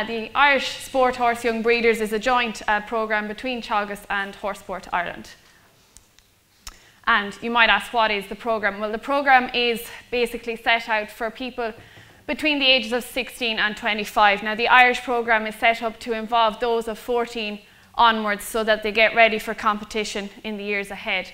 The Irish Sport Horse Young Breeders is a joint programme between Teagasc and Horse Sport Ireland. And you might ask, what is the programme? Well, the programme is basically set out for people between the ages of 16 and 25. Now, the Irish programme is set up to involve those of 14 onwards so that they get ready for competition in the years ahead.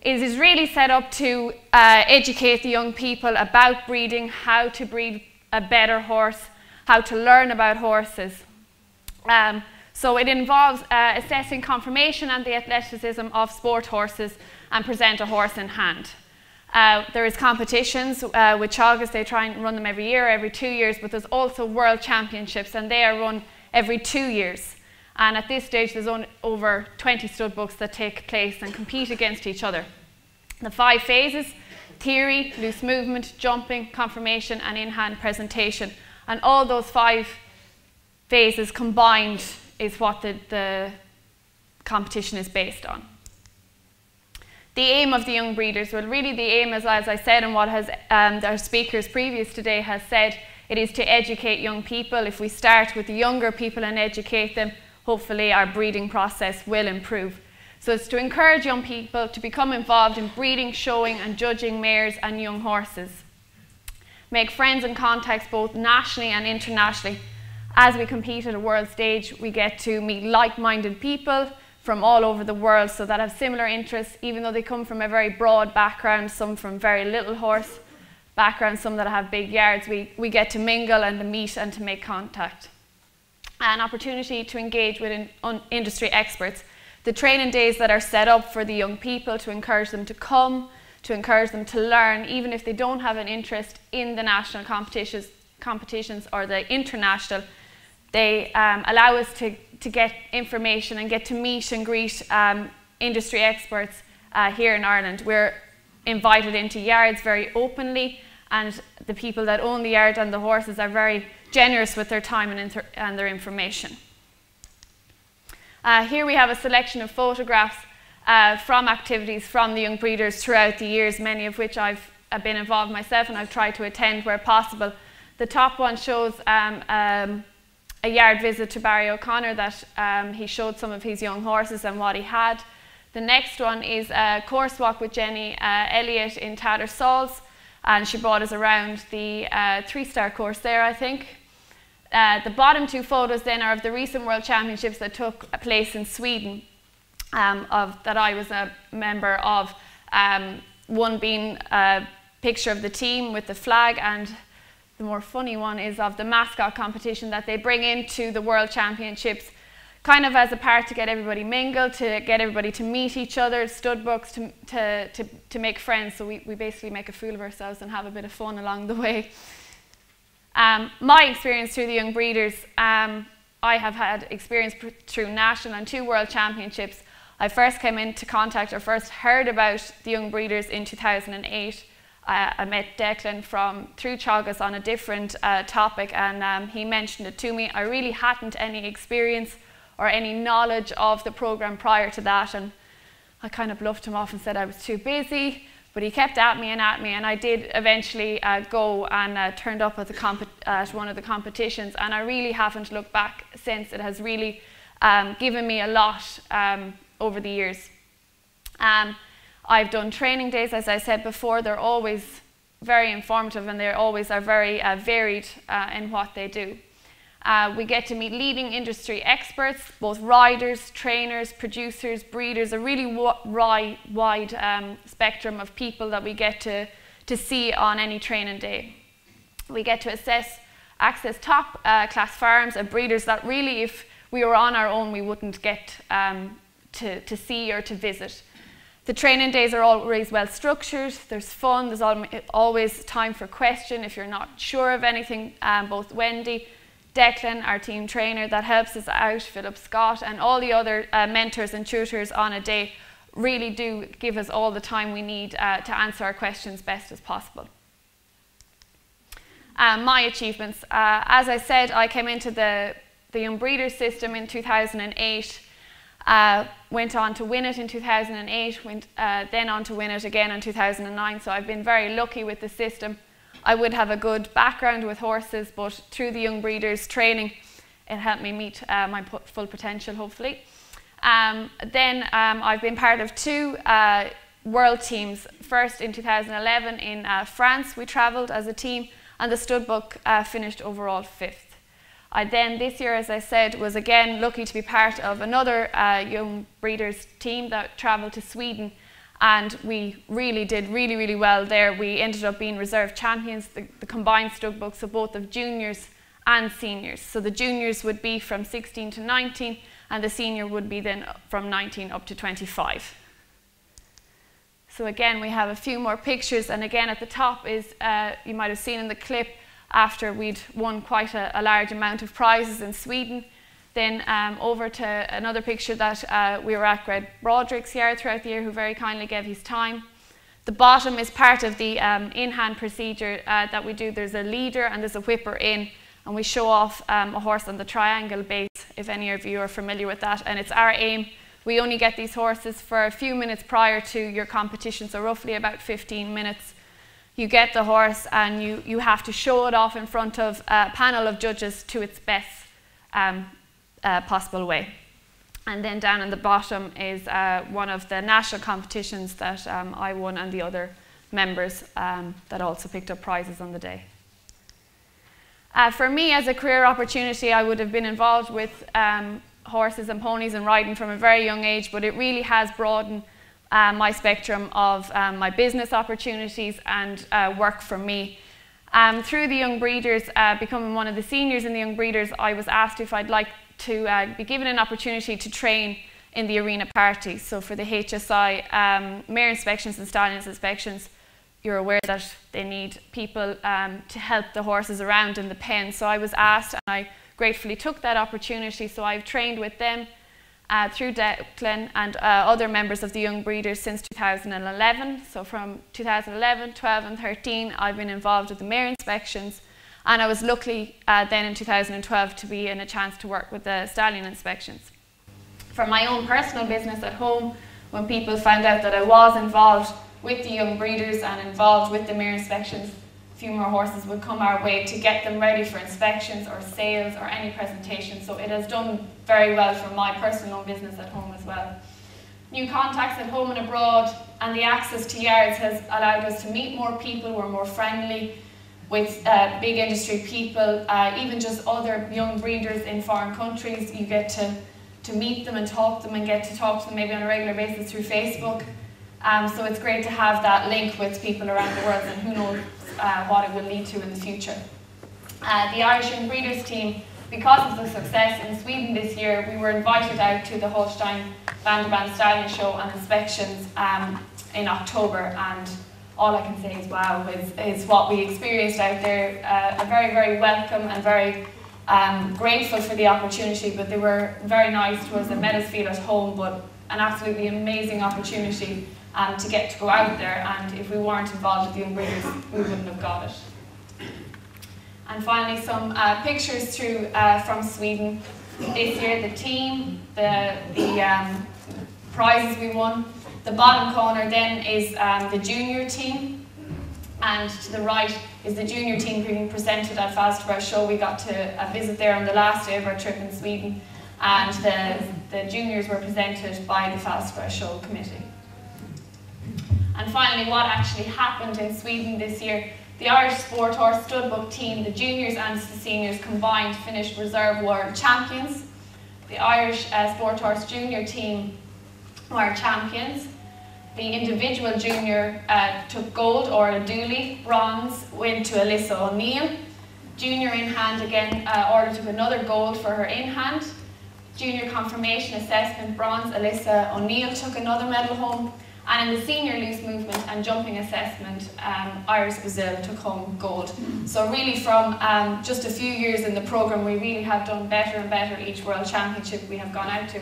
It is really set up to educate the young people about breeding, how to breed a better horse, how to learn about horses. So it involves assessing conformation and the athleticism of sport horses and present a horse in hand. There is competitions with Teagasc. They try and run them every year, every 2 years, but there's also world championships, and they are run every 2 years. And at this stage, there's over 20 stud books that take place and compete against each other. The 5 phases: theory, loose movement, jumping, conformation, and in-hand presentation. And all those 5 phases combined is what the competition is based on. The aim of the young breeders, well, really the aim is, as I said, and what has our speakers previous today has said, it is to educate young people. If we start with the younger people and educate them, hopefully our breeding process will improve. So it's to encourage young people to become involved in breeding, showing and judging mares and young horses. Make friends and contacts both nationally and internationally. As we compete at a world stage, we get to meet like-minded people from all over the world, so that have similar interests, even though they come from a very broad background, some from very little horse backgrounds, some that have big yards. We get to mingle and to meet and to make contact. An opportunity to engage with industry experts. The training days that are set up for the young people to encourage them to come, to encourage them to learn, even if they don't have an interest in the national competitions or the international, they allow us to get information and get to meet and greet industry experts here in Ireland. We're invited into yards very openly, and the people that own the yard and the horses are very generous with their time and their information. Here we have a selection of photographs from activities from the young breeders throughout the years, many of which I've been involved myself and I've tried to attend where possible. The top one shows a yard visit to Barry O'Connor that he showed some of his young horses and what he had. The next one is a course walk with Jenny Elliott in Tattersalls, and she brought us around the 3-star course there, I think. The bottom 2 photos then are of the recent World Championships that took place in Sweden, that I was a member of. One being a picture of the team with the flag, and the more funny one is of the mascot competition that they bring into the World Championships, kind of as a part to get everybody mingled, to get everybody to meet each other, stud books, to make friends. So we basically make a fool of ourselves and have a bit of fun along the way. My experience through the young breeders, I have had experience through national and 2 World Championships. I first came into contact, or first heard about the young breeders in 2008. I met Declan through Teagasc on a different topic, and he mentioned it to me. I really hadn't any experience or any knowledge of the programme prior to that, and I kind of bluffed him off and said I was too busy, but he kept at me, and I did eventually go and turned up at one of the competitions, and I really haven't looked back since. It has really given me a lot over the years. I've done training days, as I said before. They're always very informative, and they always are very varied in what they do. We get to meet leading industry experts, both riders, trainers, producers, breeders, a really wide spectrum of people that we get to see on any training day. We get to access top class farms and breeders that really, if we were on our own, we wouldn't get to see or to visit. The training days are always well structured, there's fun, there's always time for question if you're not sure of anything. Both Wendy, Declan, our team trainer that helps us out, Philip Scott, and all the other mentors and tutors on a day really do give us all the time we need to answer our questions best as possible. My achievements. As I said, I came into the Young Breeders system in 2008. Went on to win it in 2008, then on to win it again in 2009, so I've been very lucky with the system. I would have a good background with horses, but through the young breeders training, it helped me meet my full potential, hopefully. Then I've been part of 2 world teams. First in 2011 in France, we travelled as a team, and the stud book finished overall 5th. I then, this year, as I said, was again lucky to be part of another young breeders team that travelled to Sweden, and we really did really well there. We ended up being reserve champions, the combined stud books of both of juniors and seniors. So the juniors would be from 16 to 19, and the senior would be then from 19 up to 25. So again, we have a few more pictures, and again at the top is, you might have seen in the clip, after we'd won quite a large amount of prizes in Sweden. Then over to another picture that we were at Greg Broderick's yard throughout the year, who very kindly gave his time. The bottom is part of the in-hand procedure that we do. There's a leader and there's a whipper in, and we show off a horse on the triangle base, if any of you are familiar with that. And it's our aim, we only get these horses for a few minutes prior to your competition, so roughly about 15 minutes. You get the horse and you have to show it off in front of a panel of judges to its best possible way. And then down in the bottom is one of the national competitions that I won, and the other members that also picked up prizes on the day. For me, as a career opportunity, I would have been involved with horses and ponies and riding from a very young age, but it really has broadened my spectrum of my business opportunities and work for me. Through the Young Breeders, becoming one of the seniors in the Young Breeders, I was asked if I'd like to be given an opportunity to train in the arena party. So for the HSI mare inspections and stallions inspections, you're aware that they need people to help the horses around in the pen. So I was asked, and I gratefully took that opportunity. So I've trained with them through Declan and other members of the Young Breeders since 2011. So from 2011, 12 and 13, I've been involved with the mare inspections, and I was lucky then in 2012 to be in a chance to work with the stallion inspections. For my own personal business at home, when people found out that I was involved with the Young Breeders and involved with the mare inspections, a few more horses would come our way to get them ready for inspections or sales or any presentation. So it has done very well for my personal business at home as well. New contacts at home and abroad, and the access to yards has allowed us to meet more people. We're more friendly with big industry people, even just other young breeders in foreign countries. You get to meet them and talk to them, and get to talk to them maybe on a regular basis through Facebook. So it's great to have that link with people around the world, and who knows what it will lead to in the future. The Irish Young Breeders team, because of the success in Sweden this year, we were invited out to the Holstein Vanderband Stallion Show and inspections in October, and all I can say is wow, is what we experienced out there. A very welcome and very grateful for the opportunity, but they were very nice to us and made us feel at home, but an absolutely amazing opportunity to get to go out there, and if we weren't involved with the Young Breeders, we wouldn't have got it. And finally, some pictures through from Sweden this year. The team, the prizes we won. The bottom corner then is the junior team, and to the right is the junior team being presented at Falsterbo Show. We got to visit there on the last day of our trip in Sweden, and the juniors were presented by the Falsterbo Show committee. And finally, what actually happened in Sweden this year. The Irish Sport Horse Studbook team, the juniors and the seniors combined, finished reserve world champions. The Irish Sport Horse junior team were champions. The individual junior took gold, or a dooley. Bronze went to Alyssa O'Neill. Junior in hand again, Orla took another gold for her in hand. Junior confirmation assessment, bronze. Alyssa O'Neill took another medal home. And in the senior loose movement and jumping assessment, Iris Brazil took home gold. So really from just a few years in the programme, we really have done better and better each World Championship we have gone out to,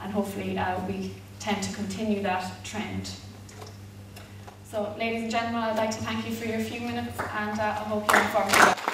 and hopefully we tend to continue that trend. So ladies and gentlemen, I'd like to thank you for your few minutes, and I hope you're informed.